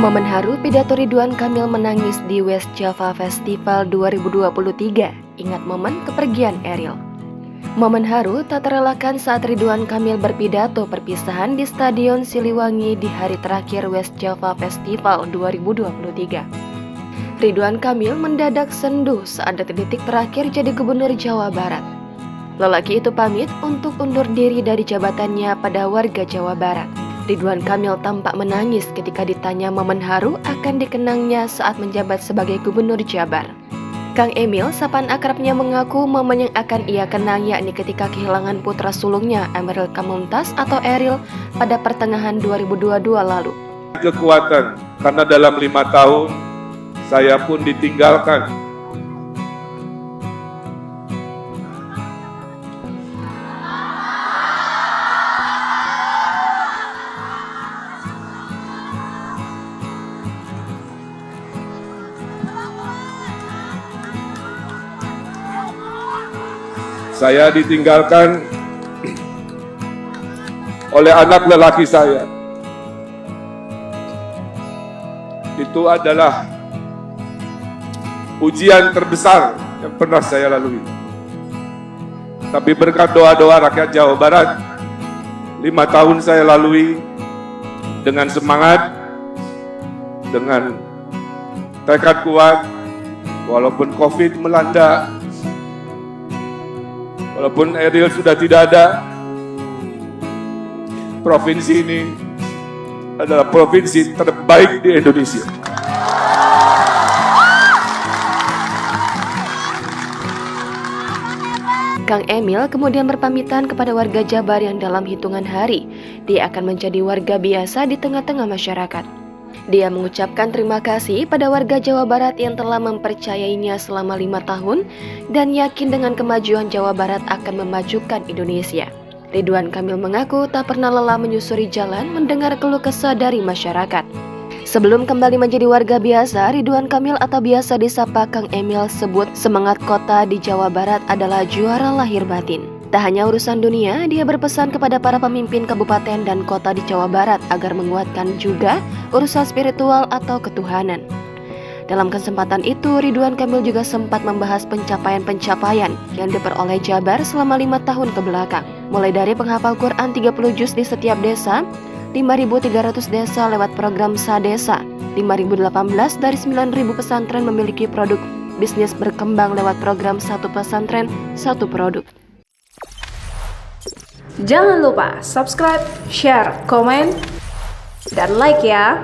Momen haru pidato Ridwan Kamil menangis di West Java Festival 2023. Ingat momen kepergian Eril. Momen haru tak terelakkan saat Ridwan Kamil berpidato perpisahan di Stadion Siliwangi di hari terakhir West Java Festival 2023. Ridwan Kamil mendadak sendu saat detik-detik terakhir jadi Gubernur Jawa Barat. Lelaki itu pamit untuk undur diri dari jabatannya pada warga Jawa Barat. Ridwan Kamil tampak menangis ketika ditanya momen haru akan dikenangnya saat menjabat sebagai Gubernur Jabar. Kang Emil, sapaan akrabnya, mengaku momen yang akan ia kenang yakni ketika kehilangan putra sulungnya Emeril Khan Mumtaz atau Eril pada pertengahan 2022 lalu. Kekuatan, karena dalam 5 tahun saya pun ditinggalkan. Saya ditinggalkan oleh anak lelaki saya. Itu adalah ujian terbesar yang pernah saya lalui. Tapi berkat doa-doa rakyat Jawa Barat, 5 tahun saya lalui dengan semangat, dengan tekad kuat, walaupun COVID melanda, walaupun Eril sudah tidak ada. Provinsi ini adalah provinsi terbaik di Indonesia. Kang Emil kemudian berpamitan kepada warga Jabar yang dalam hitungan hari dia akan menjadi warga biasa di tengah-tengah masyarakat. Dia mengucapkan terima kasih pada warga Jawa Barat yang telah mempercayainya selama 5 tahun dan yakin dengan kemajuan Jawa Barat akan memajukan Indonesia. Ridwan Kamil mengaku tak pernah lelah menyusuri jalan mendengar keluh kesah dari masyarakat. Sebelum kembali menjadi warga biasa, Ridwan Kamil atau biasa disapa Kang Emil sebut semangat kota di Jawa Barat adalah juara lahir batin. Tak hanya urusan dunia, dia berpesan kepada para pemimpin kabupaten dan kota di Jawa Barat agar menguatkan juga urusan spiritual atau ketuhanan. Dalam kesempatan itu, Ridwan Kamil juga sempat membahas pencapaian-pencapaian yang diperoleh Jabar selama 5 tahun ke belakang. Mulai dari penghafal Quran 30 juz di setiap desa, 5.300 desa lewat program Sadesa, 5.018 dari 9.000 pesantren memiliki produk bisnis berkembang lewat program Satu Pesantren, Satu Produk. Jangan lupa subscribe, share, komen, dan like ya!